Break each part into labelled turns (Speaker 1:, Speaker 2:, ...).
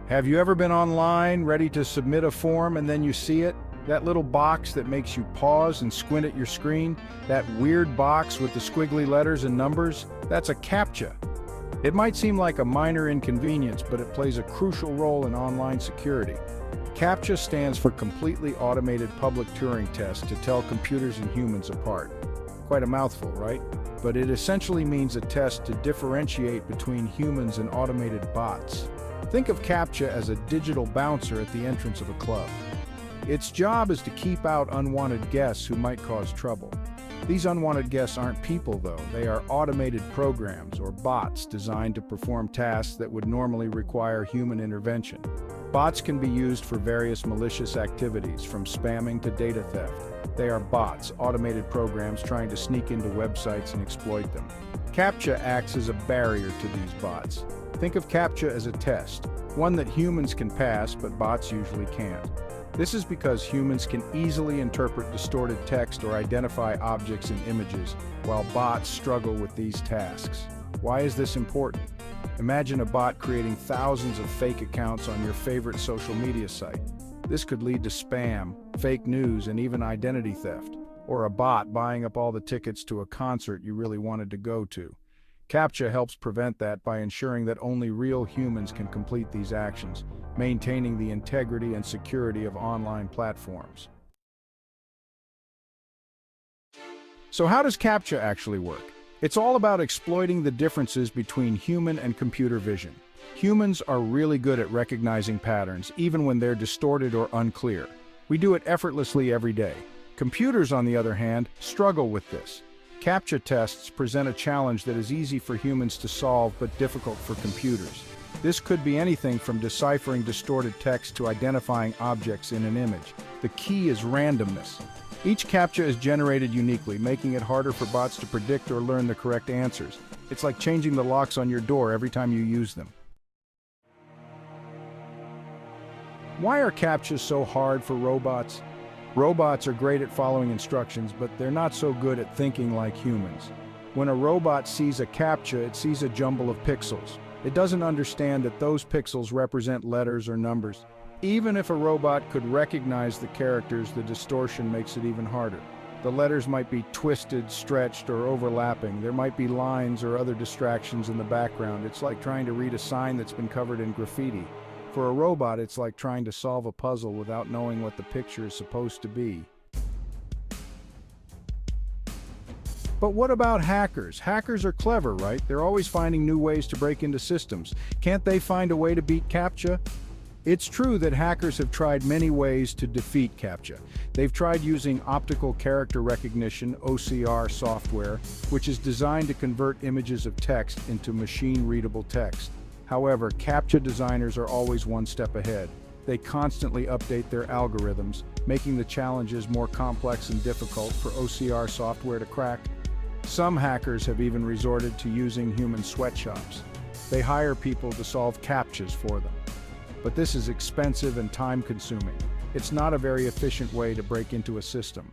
Speaker 1: Have you ever been online, ready to submit a form, and then you see it? That little box that makes you pause and squint at your screen? That weird box with the squiggly letters and numbers? That's a CAPTCHA. It might seem like a minor inconvenience, but it plays a crucial role in online security. CAPTCHA stands for Completely Automated Public Turing Test to tell computers and humans apart. Quite a mouthful, right? But it essentially means a test to differentiate between humans and automated bots. Think of CAPTCHA as a digital bouncer at the entrance of a club. Its job is to keep out unwanted guests who might cause trouble. These unwanted guests aren't people, though. They are automated programs or bots designed to perform tasks that would normally require human intervention. Bots can be used for various malicious activities, from spamming to data theft. They are bots, automated programs trying to sneak into websites and exploit them. CAPTCHA acts as a barrier to these bots. Think of CAPTCHA as a test, one that humans can pass but bots usually can't. This is because humans can easily interpret distorted text or identify objects in images, while bots struggle with these tasks. Why is this important? Imagine a bot creating thousands of fake accounts on your favorite social media site. This could lead to spam, fake news, and even identity theft. Or a bot buying up all the tickets to a concert you really wanted to go to. CAPTCHA helps prevent that by ensuring that only real humans can complete these actions, maintaining the integrity and security of online platforms. So how does CAPTCHA actually work? It's all about exploiting the differences between human and computer vision. Humans are really good at recognizing patterns, even when they're distorted or unclear. We do it effortlessly every day. Computers, on the other hand, struggle with this. CAPTCHA tests present a challenge that is easy for humans to solve but difficult for computers. This could be anything from deciphering distorted text to identifying objects in an image. The key is randomness. Each CAPTCHA is generated uniquely, making it harder for bots to predict or learn the correct answers. It's like changing the locks on your door every time you use them. Why are CAPTCHAs so hard for robots? Robots are great at following instructions, but they're not so good at thinking like humans. When a robot sees a CAPTCHA, it sees a jumble of pixels. It doesn't understand that those pixels represent letters or numbers. Even if a robot could recognize the characters, the distortion makes it even harder. The letters might be twisted, stretched, or overlapping. There might be lines or other distractions in the background. It's like trying to read a sign that's been covered in graffiti. For a robot, it's like trying to solve a puzzle without knowing what the picture is supposed to be. But what about hackers? Hackers are clever, right? They're always finding new ways to break into systems. Can't they find a way to beat CAPTCHA? It's true that hackers have tried many ways to defeat CAPTCHA. They've tried using optical character recognition, OCR software, which is designed to convert images of text into machine-readable text. However, CAPTCHA designers are always one step ahead. They constantly update their algorithms, making the challenges more complex and difficult for OCR software to crack. Some hackers have even resorted to using human sweatshops. They hire people to solve CAPTCHAs for them. But this is expensive and time-consuming. It's not a very efficient way to break into a system.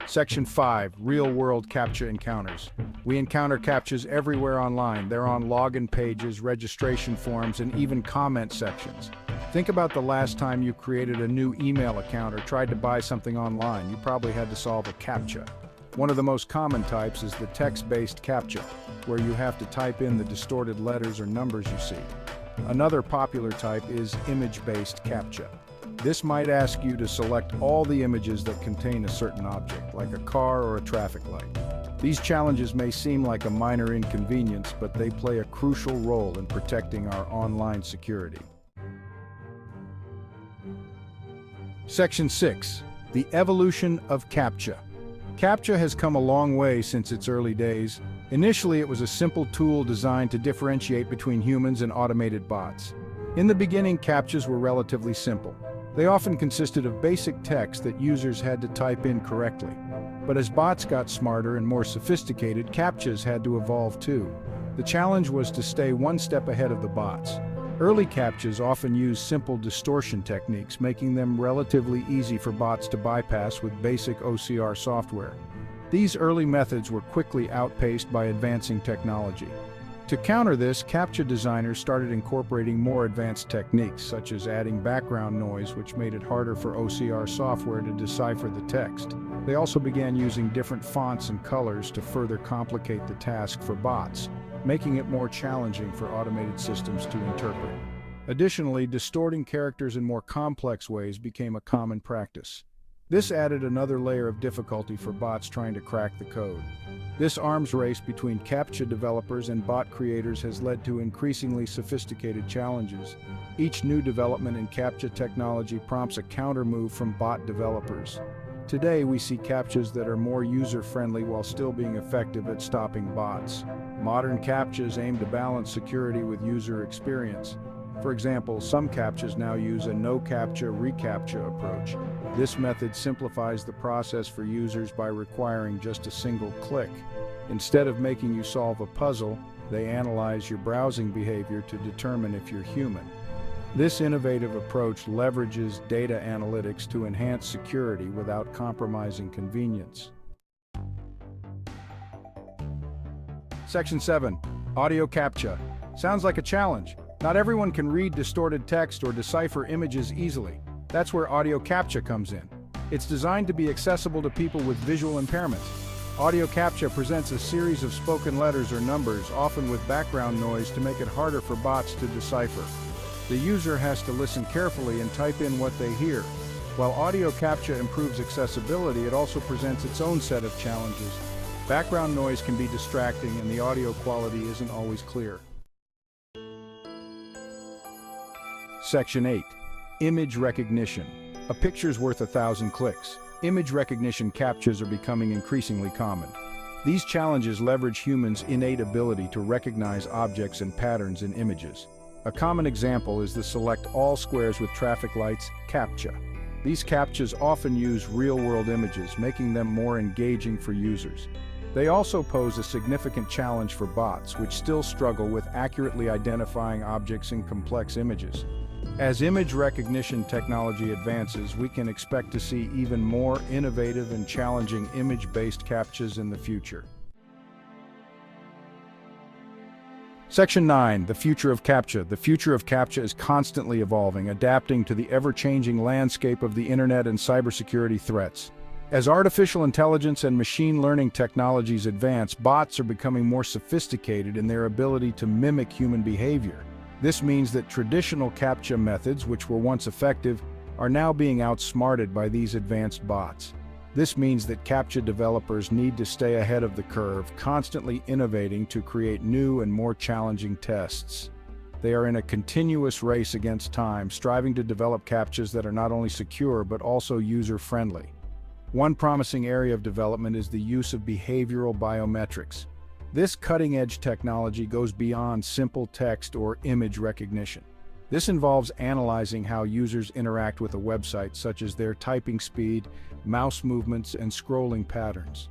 Speaker 1: Section 5. Real-world CAPTCHA encounters. We encounter CAPTCHAs everywhere online. They're on login pages, registration forms, and even comment sections. Think about the last time you created a new email account or tried to buy something online. You probably had to solve a CAPTCHA. One of the most common types is the text-based CAPTCHA, where you have to type in the distorted letters or numbers you see. Another popular type is image-based CAPTCHA. This might ask you to select all the images that contain a certain object, like a car or a traffic light. These challenges may seem like a minor inconvenience, but they play a crucial role in protecting our online security. Section 6. The Evolution of CAPTCHA. CAPTCHA has come a long way since its early days. Initially, it was a simple tool designed to differentiate between humans and automated bots. In the beginning, CAPTCHAs were relatively simple. They often consisted of basic text that users had to type in correctly. But as bots got smarter and more sophisticated, CAPTCHAs had to evolve too. The challenge was to stay one step ahead of the bots. Early CAPTCHAs often used simple distortion techniques, making them relatively easy for bots to bypass with basic OCR software. These early methods were quickly outpaced by advancing technology. To counter this, CAPTCHA designers started incorporating more advanced techniques, such as adding background noise, which made it harder for OCR software to decipher the text. They also began using different fonts and colors to further complicate the task for bots, making it more challenging for automated systems to interpret. Additionally, distorting characters in more complex ways became a common practice. This added another layer of difficulty for bots trying to crack the code. This arms race between CAPTCHA developers and bot creators has led to increasingly sophisticated challenges. Each new development in CAPTCHA technology prompts a counter-move from bot developers. Today, we see CAPTCHAs that are more user-friendly while still being effective at stopping bots. Modern CAPTCHAs aim to balance security with user experience. For example, some CAPTCHAs now use a no-CAPTCHA, re-CAPTCHA approach. This method simplifies the process for users by requiring just a single click. Instead of making you solve a puzzle, they analyze your browsing behavior to determine if you're human. This innovative approach leverages data analytics to enhance security without compromising convenience. Section 7. Audio CAPTCHA. Sounds like a challenge. Not everyone can read distorted text or decipher images easily. That's where audio CAPTCHA comes in. It's designed to be accessible to people with visual impairments. Audio CAPTCHA presents a series of spoken letters or numbers, often with background noise, to make it harder for bots to decipher. The user has to listen carefully and type in what they hear. While audio CAPTCHA improves accessibility, it also presents its own set of challenges. Background noise can be distracting and the audio quality isn't always clear. Section 8. Image recognition. A picture's worth 1,000 clicks. Image recognition CAPTCHAs are becoming increasingly common. These challenges leverage humans' innate ability to recognize objects and patterns in images. A common example is the select all squares with traffic lights CAPTCHA. These CAPTCHAs often use real-world images, making them more engaging for users. They also pose a significant challenge for bots, which still struggle with accurately identifying objects in complex images. As image recognition technology advances, we can expect to see even more innovative and challenging image-based CAPTCHAs in the future. Section 9. The Future of CAPTCHA. The future of CAPTCHA is constantly evolving, adapting to the ever-changing landscape of the internet and cybersecurity threats. As artificial intelligence and machine learning technologies advance, bots are becoming more sophisticated in their ability to mimic human behavior. This means that traditional CAPTCHA methods, which were once effective, are now being outsmarted by these advanced bots. This means that CAPTCHA developers need to stay ahead of the curve, constantly innovating to create new and more challenging tests. They are in a continuous race against time, striving to develop CAPTCHAs that are not only secure but also user-friendly. One promising area of development is the use of behavioral biometrics. This cutting-edge technology goes beyond simple text or image recognition. This involves analyzing how users interact with a website, such as their typing speed, mouse movements, and scrolling patterns.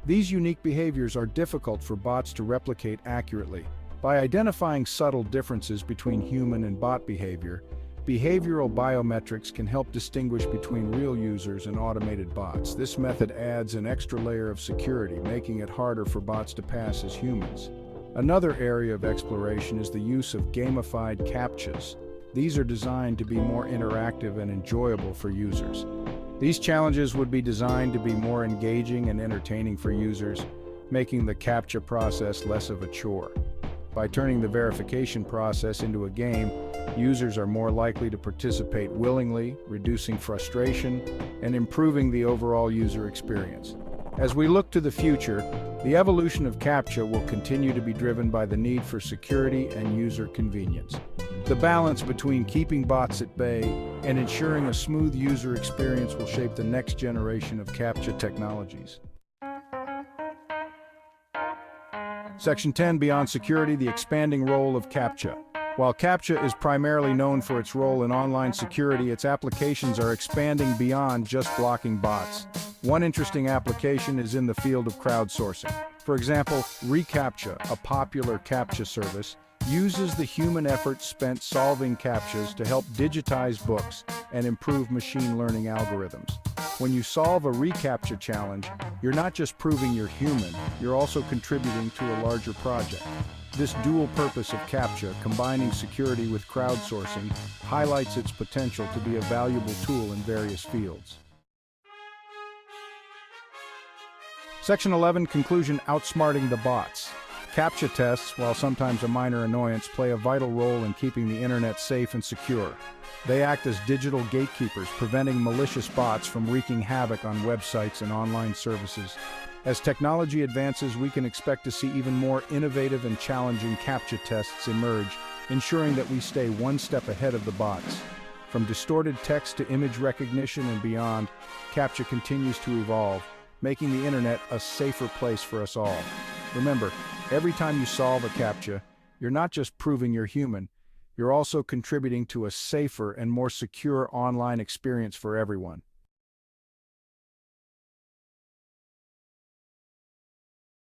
Speaker 1: These unique behaviors are difficult for bots to replicate accurately. By identifying subtle differences between human and bot behavior, behavioral biometrics can help distinguish between real users and automated bots. This method adds an extra layer of security, making it harder for bots to pass as humans. Another area of exploration is the use of gamified CAPTCHAs. These are designed to be more interactive and enjoyable for users. These challenges would be designed to be more engaging and entertaining for users, making the CAPTCHA process less of a chore. By turning the verification process into a game, users are more likely to participate willingly, reducing frustration and improving the overall user experience. As we look to the future, the evolution of CAPTCHA will continue to be driven by the need for security and user convenience. The balance between keeping bots at bay and ensuring a smooth user experience will shape the next generation of CAPTCHA technologies. Section 10. Beyond security, the expanding role of CAPTCHA. While CAPTCHA is primarily known for its role in online security, its applications are expanding beyond just blocking bots. One interesting application is in the field of crowdsourcing. For example, reCAPTCHA, a popular CAPTCHA service, uses the human effort spent solving CAPTCHAs to help digitize books and improve machine learning algorithms. When you solve a reCAPTCHA challenge, you're not just proving you're human, you're also contributing to a larger project. This dual purpose of CAPTCHA, combining security with crowdsourcing, highlights its potential to be a valuable tool in various fields. Section 11, Conclusion: Outsmarting the Bots. CAPTCHA tests, while sometimes a minor annoyance, play a vital role in keeping the internet safe and secure. They act as digital gatekeepers, preventing malicious bots from wreaking havoc on websites and online services. As technology advances, we can expect to see even more innovative and challenging CAPTCHA tests emerge, ensuring that we stay one step ahead of the bots. From distorted text to image recognition and beyond, CAPTCHA continues to evolve, making the internet a safer place for us all. Remember, every time you solve a CAPTCHA, you're not just proving you're human, you're also contributing to a safer and more secure online experience for everyone.